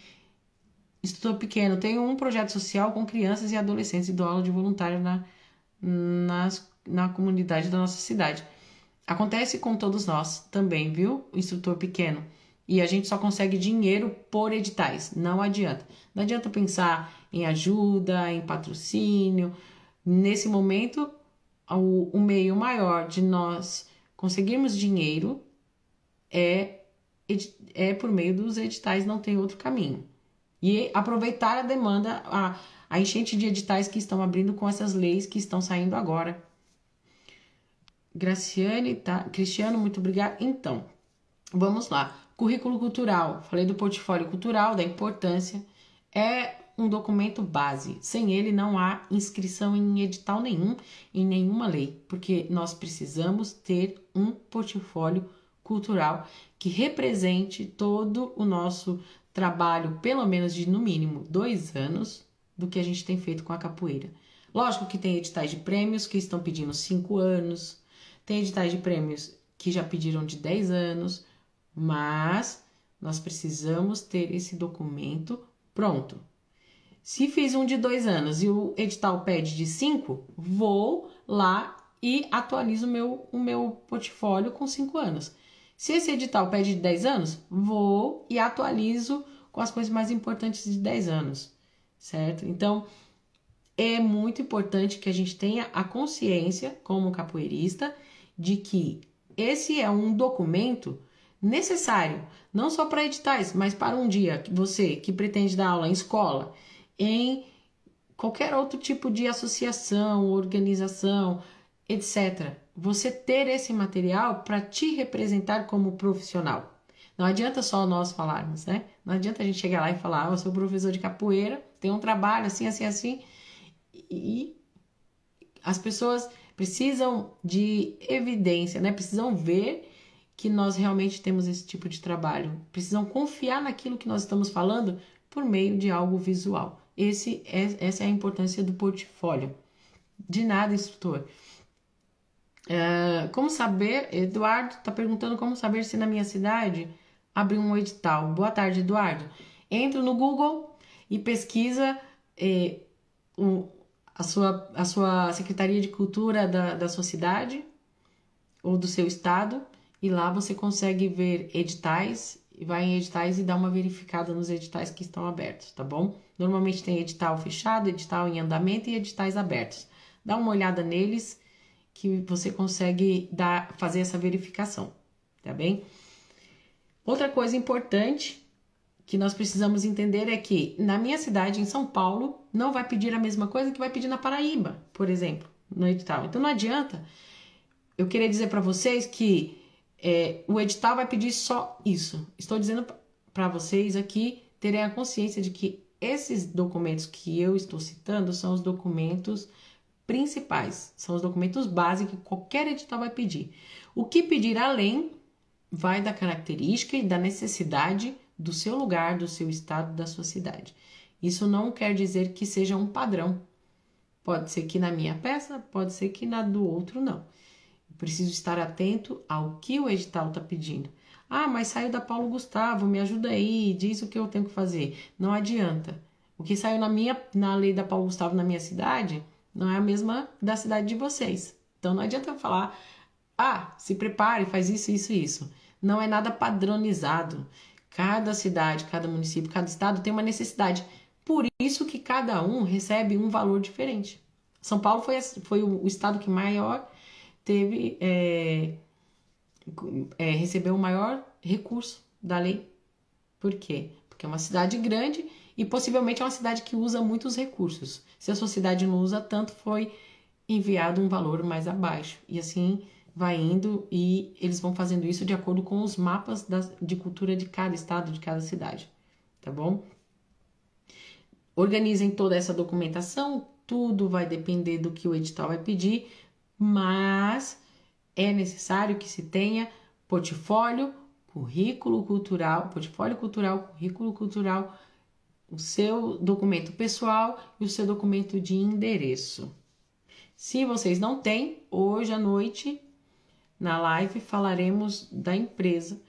A: Instrutor Pequeno, tenho um projeto social com crianças e adolescentes e dou aula de voluntário na comunidade da nossa cidade. Acontece com todos nós também, viu, Instrutor Pequeno? E a gente só consegue dinheiro por editais, não adianta. Não adianta pensar em ajuda, em patrocínio. Nesse momento, o meio maior de nós conseguirmos dinheiro é por meio dos editais, não tem outro caminho. E aproveitar a demanda, a enchente de editais que estão abrindo com essas leis que estão saindo agora. Graciane, tá? Cristiano, muito obrigado. Então, vamos lá. Currículo cultural. Falei do portfólio cultural, da importância. É um documento base. Sem ele não há inscrição em edital nenhum, em nenhuma lei, porque nós precisamos ter um portfólio cultural que represente todo o nosso trabalho, pelo menos de no mínimo 2 anos, do que a gente tem feito com a capoeira. Lógico que tem editais de prêmios que estão pedindo 5 anos, tem editais de prêmios que já pediram de 10 anos, mas nós precisamos ter esse documento pronto. Se fiz um de 2 anos e o edital pede de 5, vou lá e atualizo o meu portfólio com 5 anos. Se esse edital pede de 10 anos, vou e atualizo com as coisas mais importantes de 10 anos, certo? Então, é muito importante que a gente tenha a consciência, como capoeirista, de que esse é um documento necessário, não só para editais, mas para um dia que você que pretende dar aula em escola, em qualquer outro tipo de associação, organização, etc. Você ter esse material para te representar como profissional. Não adianta só nós falarmos, né? Não adianta a gente chegar lá e falar, eu sou professor de capoeira, tenho um trabalho assim, assim, assim. E as pessoas precisam de evidência, né? Precisam ver que nós realmente temos esse tipo de trabalho. Precisam confiar naquilo que nós estamos falando por meio de algo visual. Essa é a importância do portfólio. De nada, instrutor. Como saber? Eduardo está perguntando como saber se na minha cidade abriu um edital. Boa tarde, Eduardo. Entra no Google e pesquisa a sua Secretaria de Cultura da sua cidade ou do seu estado, e lá você consegue ver editais, vai em editais e dá uma verificada nos editais que estão abertos, tá bom? Normalmente tem edital fechado, edital em andamento e editais abertos. Dá uma olhada neles que você consegue fazer essa verificação, tá bem? Outra coisa importante que nós precisamos entender é que na minha cidade, em São Paulo, não vai pedir a mesma coisa que vai pedir na Paraíba, por exemplo, no edital. Então não adianta eu querer dizer para vocês que o edital vai pedir só isso. Estou dizendo para vocês aqui terem a consciência de que esses documentos que eu estou citando são os documentos principais, são os documentos básicos que qualquer edital vai pedir. O que pedir além vai da característica e da necessidade do seu lugar, do seu estado, da sua cidade. Isso não quer dizer que seja um padrão. Pode ser que na minha peça, pode ser que na do outro não. Eu preciso estar atento ao que o edital está pedindo. Ah, mas saiu da Paulo Gustavo, me ajuda aí, diz o que eu tenho que fazer. Não adianta. O que saiu na lei da Paulo Gustavo na minha cidade não é a mesma da cidade de vocês. Então não adianta eu falar, se prepare, faz isso, isso, isso. Não é nada padronizado. Cada cidade, cada município, cada estado tem uma necessidade. Por isso que cada um recebe um valor diferente. São Paulo foi o estado que maior teve, recebeu o maior recurso da lei. Por quê? Porque é uma cidade grande e possivelmente é uma cidade que usa muitos recursos. Se a sua cidade não usa tanto, foi enviado um valor mais abaixo. E assim vai indo e eles vão fazendo isso de acordo com os mapas de cultura de cada estado, de cada cidade. Tá bom? Organizem toda essa documentação, tudo vai depender do que o edital vai pedir, mas é necessário que se tenha portfólio cultural, currículo cultural, o seu documento pessoal e o seu documento de endereço. Se vocês não têm, hoje à noite, na live, falaremos da empresa.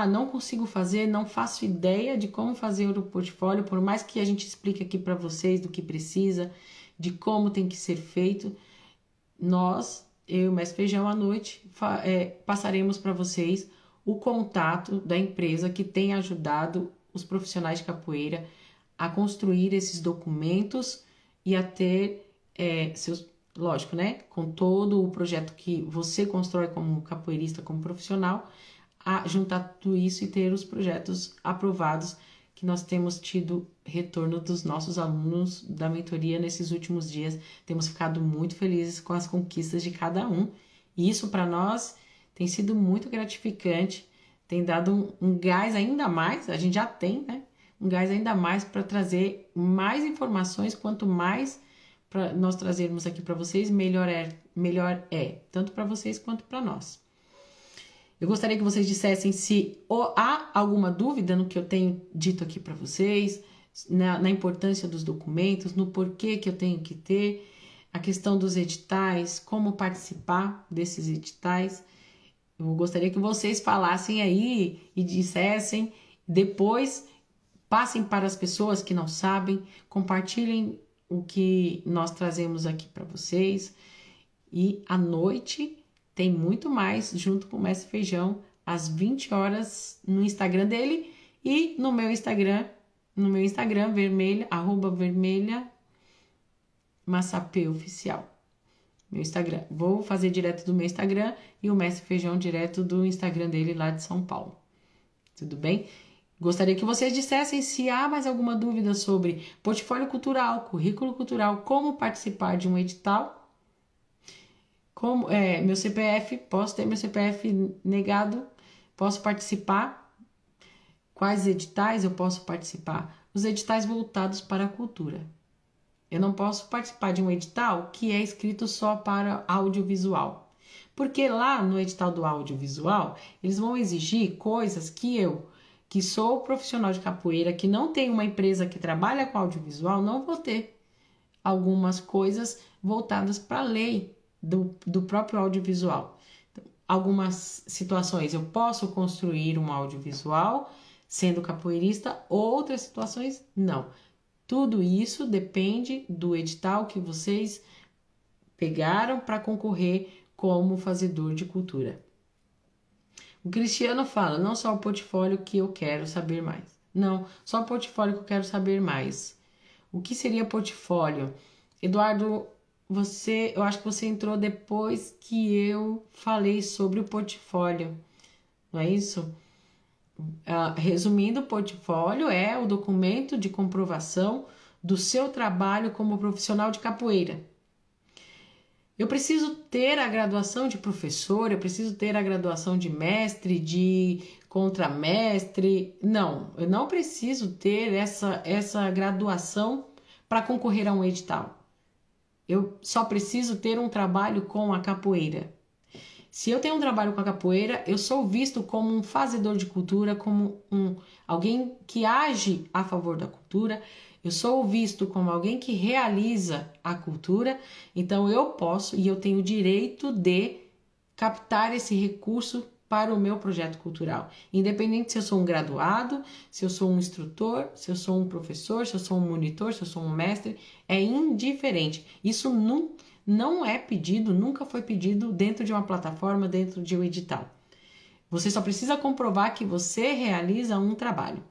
A: Não consigo fazer, não faço ideia de como fazer o portfólio, por mais que a gente explique aqui para vocês do que precisa, de como tem que ser feito. Eu e o Mestre Feijão à noite, passaremos para vocês o contato da empresa que tem ajudado os profissionais de capoeira a construir esses documentos e a ter seus... Lógico, né? Com todo o projeto que você constrói como capoeirista, como profissional, a juntar tudo isso e ter os projetos aprovados, que nós temos tido retorno dos nossos alunos da mentoria nesses últimos dias. Temos ficado muito felizes com as conquistas de cada um. E isso para nós tem sido muito gratificante, tem dado um gás ainda mais, a gente já tem, né? Um gás ainda mais para trazer mais informações, quanto mais para nós trazermos aqui para vocês, melhor é, tanto para vocês quanto para nós. Eu gostaria que vocês dissessem se há alguma dúvida no que eu tenho dito aqui para vocês, na importância dos documentos, no porquê que eu tenho que ter, a questão dos editais, como participar desses editais. Eu gostaria que vocês falassem aí e dissessem, depois passem para as pessoas que não sabem, compartilhem o que nós trazemos aqui para vocês. E à noite tem muito mais junto com o Mestre Feijão, às 20 horas no Instagram dele e no meu Instagram, vermelha, @vermelha Massapê Oficial. Meu Instagram. Vou fazer direto do meu Instagram e o Mestre Feijão direto do Instagram dele lá de São Paulo. Tudo bem? Gostaria que vocês dissessem se há mais alguma dúvida sobre portfólio cultural, currículo cultural, como participar de um edital. Como meu CPF, posso ter meu CPF negado, posso participar. Quais editais eu posso participar? Os editais voltados para a cultura. Eu não posso participar de um edital que é escrito só para audiovisual. Porque lá no edital do audiovisual, eles vão exigir coisas que eu, que sou profissional de capoeira, que não tenho uma empresa que trabalha com audiovisual, não vou ter algumas coisas voltadas para a lei do próprio audiovisual. Então, algumas situações eu posso construir um audiovisual sendo capoeirista, outras situações não. Tudo isso depende do edital que vocês pegaram para concorrer como fazedor de cultura. O Cristiano fala, não só o portfólio que eu quero saber mais. Não, só o portfólio que eu quero saber mais. O que seria portfólio? Eduardo, eu acho que você entrou depois que eu falei sobre o portfólio, não é isso? Resumindo, o portfólio é o documento de comprovação do seu trabalho como profissional de capoeira. Eu preciso ter a graduação de professor, eu preciso ter a graduação de mestre, de contramestre. Não, eu não preciso ter essa graduação para concorrer a um edital. Eu só preciso ter um trabalho com a capoeira. Se eu tenho um trabalho com a capoeira, eu sou visto como um fazedor de cultura, como alguém que age a favor da cultura. Eu sou visto como alguém que realiza a cultura. Então eu posso e eu tenho o direito de captar esse recurso para o meu projeto cultural. Independente se eu sou um graduado, se eu sou um instrutor, se eu sou um professor, se eu sou um monitor, se eu sou um mestre, é indiferente. Isso não é pedido, nunca foi pedido dentro de uma plataforma, dentro de um edital. Você só precisa comprovar que você realiza um trabalho.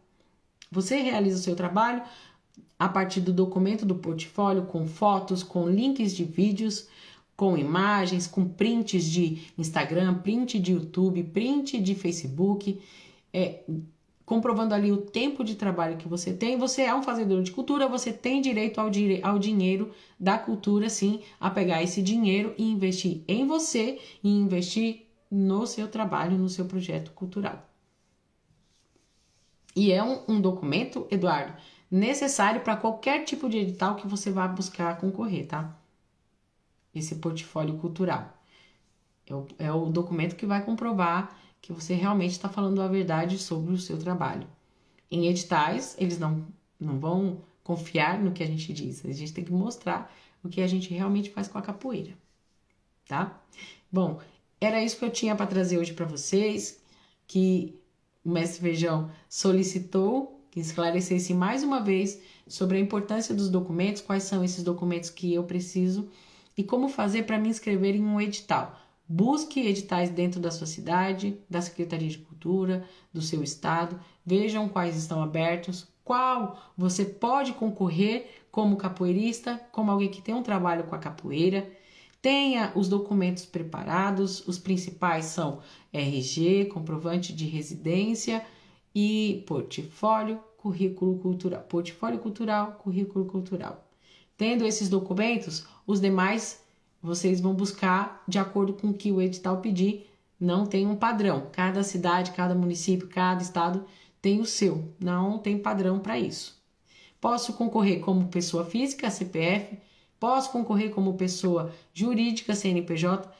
A: Você realiza o seu trabalho a partir do documento do portfólio, com fotos, com links de vídeos, com imagens, com prints de Instagram, print de YouTube, print de Facebook, comprovando ali o tempo de trabalho que você tem. Você é um fazedor de cultura, você tem direito ao dinheiro da cultura, sim, a pegar esse dinheiro e investir em você e investir no seu trabalho, no seu projeto cultural. E é um documento, Eduardo, necessário para qualquer tipo de edital que você vá buscar concorrer, tá? Esse portfólio cultural. É o documento que vai comprovar que você realmente está falando a verdade sobre o seu trabalho. Em editais, eles não vão confiar no que a gente diz. A gente tem que mostrar o que a gente realmente faz com a capoeira, tá? Bom, era isso que eu tinha para trazer hoje para vocês, que o Mestre Feijão solicitou que esclarecesse mais uma vez sobre a importância dos documentos, quais são esses documentos que eu preciso e como fazer para me inscrever em um edital. Busque editais dentro da sua cidade, da Secretaria de Cultura, do seu estado, vejam quais estão abertos, qual você pode concorrer como capoeirista, como alguém que tem um trabalho com a capoeira. Tenha os documentos preparados, os principais são RG, comprovante de residência e portfólio, currículo cultural. Portfólio cultural, currículo cultural. Tendo esses documentos, os demais vocês vão buscar de acordo com o que o edital pedir. Não tem um padrão. Cada cidade, cada município, cada estado tem o seu. Não tem padrão para isso. Posso concorrer como pessoa física, CPF. Posso concorrer como pessoa jurídica, CNPJ.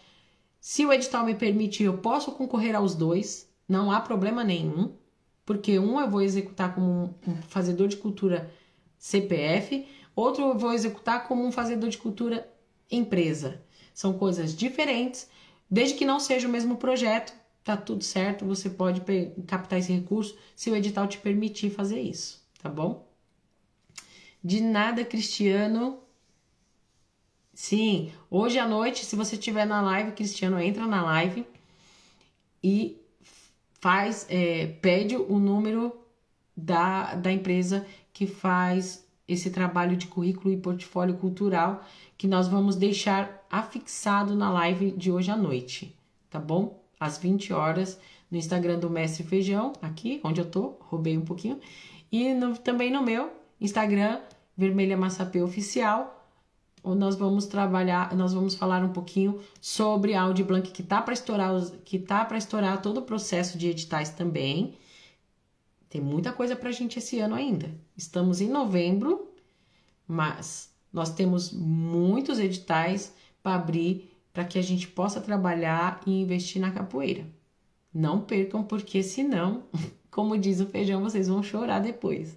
A: Se o edital me permitir, eu posso concorrer aos dois. Não há problema nenhum. Porque um eu vou executar como um fazedor de cultura CPF. Outro eu vou executar como um fazedor de cultura empresa. São coisas diferentes, desde que não seja o mesmo projeto, tá tudo certo, você pode captar esse recurso se o edital te permitir fazer isso, tá bom? De nada, Cristiano. Sim, hoje à noite, se você estiver na live, Cristiano, entra na live e pede o número da empresa que faz esse trabalho de currículo e portfólio cultural, que nós vamos deixar afixado na live de hoje à noite, tá bom? Às 20 horas, no Instagram do Mestre Feijão, aqui onde eu tô, roubei um pouquinho, e também no meu Instagram, Vermelha Massapê Oficial, onde nós vamos falar um pouquinho sobre a Audi Blanc, que tá para estourar todo o processo de editais também. Tem muita coisa pra gente esse ano ainda. Estamos em novembro, mas nós temos muitos editais para abrir para que a gente possa trabalhar e investir na capoeira. Não percam, porque senão, como diz o Feijão, vocês vão chorar depois.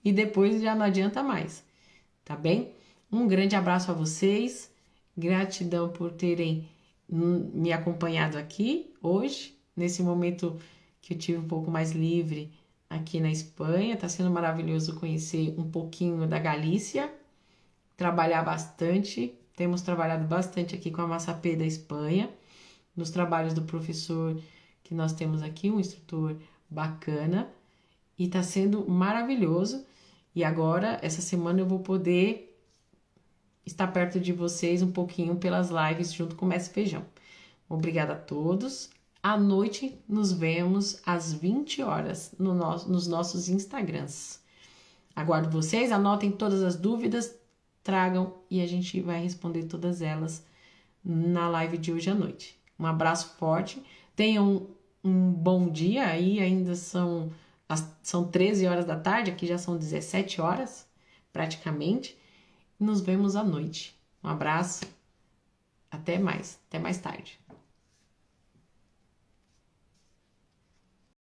A: E depois já não adianta mais, tá bem? Um grande abraço a vocês. Gratidão por terem me acompanhado aqui hoje, nesse momento que eu tive um pouco mais livre aqui na Espanha. Tá sendo maravilhoso conhecer um pouquinho da Galícia, trabalhar bastante. Temos trabalhado bastante aqui com a Massapê da Espanha, nos trabalhos do professor que nós temos aqui, um instrutor bacana, e tá sendo maravilhoso. E agora, essa semana, eu vou poder estar perto de vocês um pouquinho pelas lives junto com o Mestre Feijão. Obrigada a todos. À noite, nos vemos às 20 horas nos nossos Instagrams. Aguardo vocês, anotem todas as dúvidas, tragam e a gente vai responder todas elas na live de hoje à noite. Um abraço forte, tenham um bom dia, aí ainda são 13 horas da tarde, aqui já são 17 horas, praticamente. Nos vemos à noite. Um abraço, até mais tarde.